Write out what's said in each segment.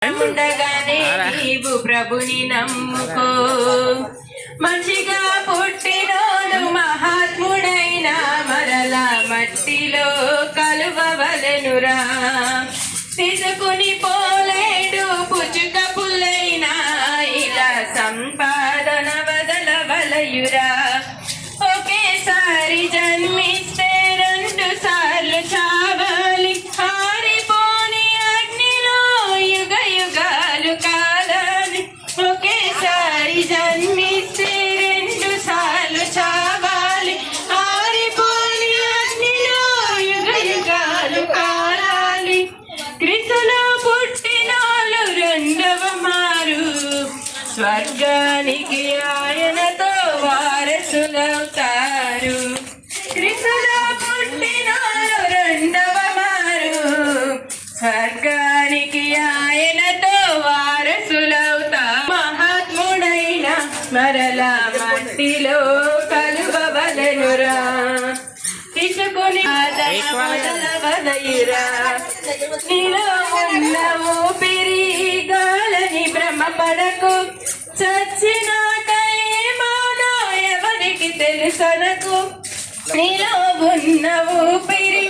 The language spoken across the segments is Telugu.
ఉండగానే నీవు ప్రభుని నమ్ముకో. మంచిగా పుట్టినోడు మహాత్ముడైన మరలా మట్టిలో కలువవలెనురా. తీసుకుని పోలేడు పుచ్చుక పుల్లైనా ఇలా సంపాదన వదలవలయురా. ఒకేసారి జన్మిస్తే 2 సార్లు చావాలి. హారిపోని అగ్నిలో యుగ యుగాలు కాలాలి. ఒకేసారి జన్మిస్తే 2 సార్లు చావాలి. హారిపోని అగ్నిలో యుగ యుగాలు కాలాలి. క్రీస్తులో పుట్టినోళ్ళు 2వ మారు స్వర్గానికి ఆయనతో వారసులవుతారు. క్రీస్తులో పుట్టినోళ్ళు 2వ మారు స్వర్గానికి ఆయనతో వారసులవుతారు. మహాత్ముడైన మరలా మట్టిలో కలువవలెనురా. తీసుకుని వదలవలయురా. నీలో ఉన్న ఊపిరి గాలని భ్రమపడకు. చచ్చినాక ఏమోనో ఎవరికి తెలుసనకు. నీలో ఉన్న ఊపిరి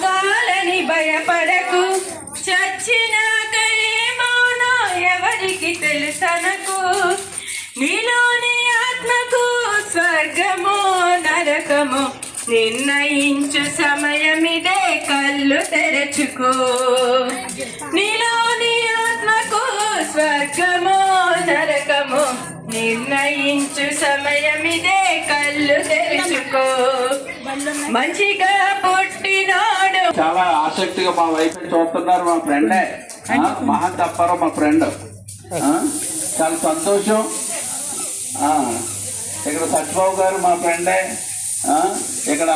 గాలని భయపడకు. చచ్చినాక ఏమోనో ఎవరికి తెలుసనకు. నీలోని ఆత్మకు స్వర్గమో నరకమో నిర్ణయించు సమయమిదే, కళ్ళు తెరచుకో. నీలోని ఆత్మకు స్వర్గమో నరకమో నిర్ణయించు సమయమిదే, కళ్ళు తెరచుకో. మంచిగా పుట్టినాడు. చాలా ఆసక్తిగా మా వైఫ్ చూస్తున్నారు. మా ఫ్రెండే మహంత్ అప్పారావు మా ఫ్రెండ్. చాలా సంతోషం. ఇక్కడ సత్యబాబు గారు మా ఫ్రెండే. ఇక్కడ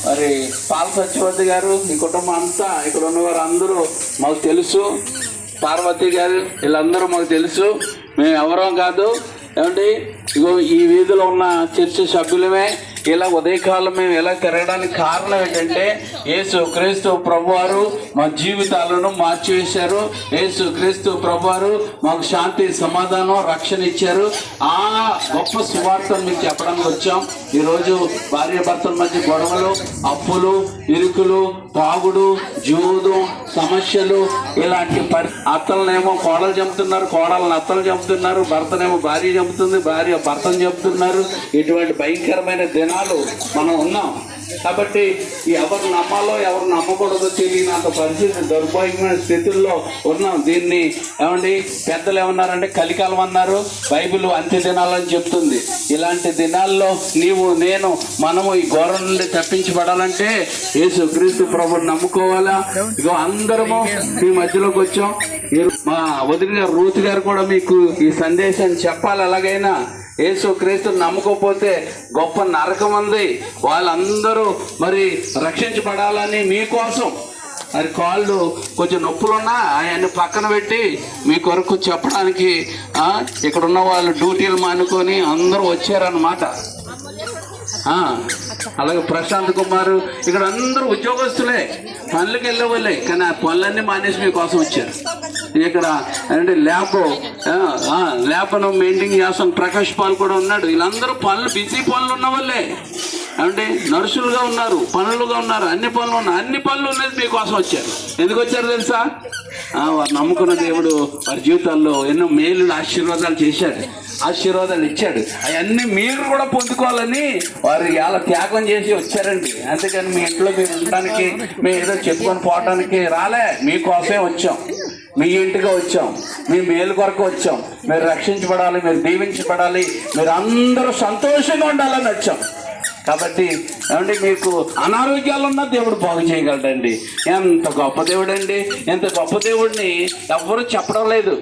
మరి పాల సత్యవతి గారు, ఈ కుటుంబం అంతా ఇక్కడ ఉన్నవారు అందరూ మాకు తెలుసు. పార్వతి గారు వీళ్ళందరూ మాకు తెలుసు. మేము ఎవరో కాదు ఏమండి, ఇగో ఈ వీధిలో ఉన్న చర్చ సభ్యులమే. ఇలా ఉదయకాలం మేము ఇలా తిరగడానికి కారణం ఏంటంటే యేసు క్రీస్తు ప్రభువారు మా జీవితాలను మార్చివేశారు. యేసు క్రీస్తు ప్రభువారు మాకు శాంతి సమాధానం రక్షణ ఇచ్చారు. ఆ గొప్ప సువార్తను మీకు చెప్పడానికి వచ్చాం. ఈరోజు భార్యాభర్తల మధ్య గొడవలు, అప్పులు, ఇరుకులు, తాగుడు, జూదం, సమస్యలు, ఇలాంటి అత్తలనేమో కోడలు చంపుతున్నారు, కోడలను అత్తలు చంపుతున్నారు, భర్తనేమో భార్య చంపుతుంది, భార్య భర్తను చంపుతున్నారు. ఇటువంటి భయంకరమైన దినాలు మనం ఉన్నాం. కాబట్టి ఎవరు నమ్మాలో ఎవరు నమ్మకూడదో తెలియనంత పరిస్థితి, దౌర్భాగ్యమైన స్థితుల్లో ఉన్నాం. దీన్ని ఏమండి పెద్దలు ఏమన్నారంటే కలికాలం అన్నారు. బైబిల్ అంత్య దినాలని చెప్తుంది. ఇలాంటి దినాల్లో నీవు నేను మనము ఈ ఘోర నుండి తప్పించబడాలంటే యేసు క్రీస్తు ప్రభువుని నమ్ముకోవాలా. ఇగో అందరము ఈ మధ్యలోకి వచ్చాం. మా వదిన గారు రూత్ గారు కూడా మీకు ఈ సందేశాన్ని చెప్పాలి. ఎలాగైనా యేసు క్రీస్తుని నమ్ముకోకపోతే గొప్ప నరకం ఉంది. వాళ్ళందరూ మరి రక్షించబడాలని మీకోసం మరి కాళ్ళు కొంచెం నొప్పులున్నా అవన్నీ పక్కన పెట్టి మీ కొరకు చెప్పడానికి ఇక్కడ ఉన్న వాళ్ళు డ్యూటీలు మానుకొని అందరూ వచ్చారన్నమాట. అలాగే ప్రశాంత్ కుమార్ ఇక్కడ అందరూ ఉద్యోగస్తులే, పనులకు వెళ్ళేవాళ్ళే, కానీ ఆ పనులన్నీ మానేసి మీకోసం వచ్చారు. ఇక్కడ అంటే ల్యాబ్ను మెయింటైన్ చేస్తాను ప్రకాష్ పాల్ కూడా ఉన్నాడు. వీళ్ళందరూ బిజీ పనులు ఉన్న వాళ్ళే అంటే నర్సులుగా ఉన్నారు, పనులుగా ఉన్నారు, అన్ని పనులు ఉన్నది మీకోసం వచ్చారు. ఎందుకు వచ్చారు తెలుసా? వారు నమ్ముకున్న దేవుడు వారి జీవితాల్లో ఎన్నో మేలు ఆశీర్వాదాలు చేశాడు, ఆశీర్వాదాలు ఇచ్చాడు. అవన్నీ మీరు కూడా పొందుకోవాలని వారు ఎలా త్యాగం చేసి వచ్చారండి. అంతేకాని మీ ఇంట్లో మీరు ఉండడానికి, మేము ఏదో చెప్పుకొని పోవటానికి రాలే. మీకోసమే వచ్చాం, మీ ఇంటికి వచ్చాం, మీ మేలు కొరకు వచ్చాం. మీరు రక్షించబడాలి, మీరు దీవించబడాలి, మీరు అందరూ సంతోషంగా ఉండాలని వచ్చాం. కాబట్టి ఏమంటే మీకు అనారోగ్యాలు ఉన్న దేవుడు బాగు చేయగలడండి. ఎంత గొప్ప దేవుడు అండి. ఎంత గొప్ప దేవుడిని ఎవ్వరూ చెప్పడం లేదు.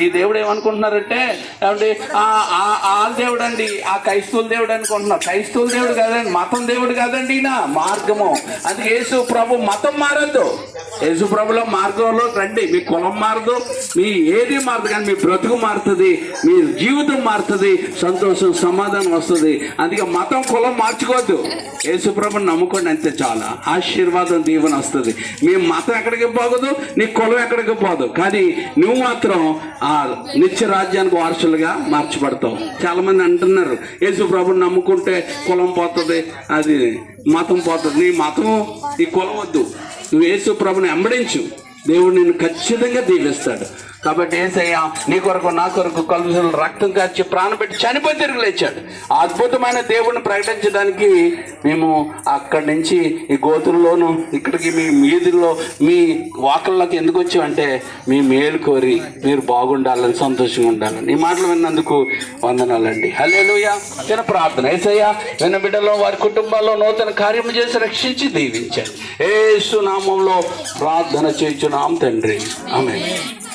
ఈ దేవుడు ఏమనుకుంటున్నారంటే ఏమంటే ఆ దేవుడు అండి, ఆ క్రైస్తవుల దేవుడు అనుకుంటున్నారు. క్రైస్తవుల దేవుడు కాదండి, మతం దేవుడు కాదండి, ఈయన మార్గము. అందుకే యేసు ప్రభు మతం మారద్దు. యేసు ప్రభులో మార్గంలో రండి. మీ కులం మారదు, మీ ఏది మారదు, కానీ మీ బ్రతుకు మారుతుంది, మీ జీవితం మారుతుంది, సంతోషం సమాధానం వస్తుంది. అందుకే మతం కులం మార్చుకో నమ్ముకోవద్దు, యేసుప్రభుని నమ్ముకోండి, అంతే చాలా. ఆశీర్వాదం దీవెన వస్తుంది. మీ మతం ఎక్కడికి పోగదు, నీ కులం ఎక్కడికి పోదు, కానీ నువ్వు మాత్రం ఆ నిత్య రాజ్యానికి వారసులుగా మార్చబడతావు. చాలా మంది అంటున్నారు యేసుప్రభుని నమ్ముకుంటే కులం పోతుంది, అది మతం పోతుంది. నీ మతం నీ కులం వద్దు, నువ్వు యేసుప్రభుని వెంబడించు, దేవుడు నిన్ను ఖచ్చితంగా దీవిస్తాడు. కాబట్టి యేసయ్య నీ కొరకు నా కొరకు కలుసులు రక్తం కార్చి ప్రాణం పెట్టి చనిపోయి తిరిగి లేచాడు. ఆ అద్భుతమైన దేవుడిని ప్రకటించడానికి మేము అక్కడి నుంచి ఈ గోతుల్లోనూ ఇక్కడికి మీ వీధుల్లో మీ వాకల్లోకి ఎందుకు వచ్చామంటే మీ మేలు కోరి మీరు బాగుండాలని, సంతోషంగా ఉండాలని. ఈ మాటలు విన్నందుకు వందనాలండి. హల్లెలూయా. చిన్న ప్రార్థన. యేసయ్య విన్న బిడ్డలో వారి కుటుంబాల్లో నూతన కార్యము చేసి రక్షించి దీవించండి. యేసు నామములో ప్రార్థన చేయుచున్నాం తండ్రి. ఆమేన్.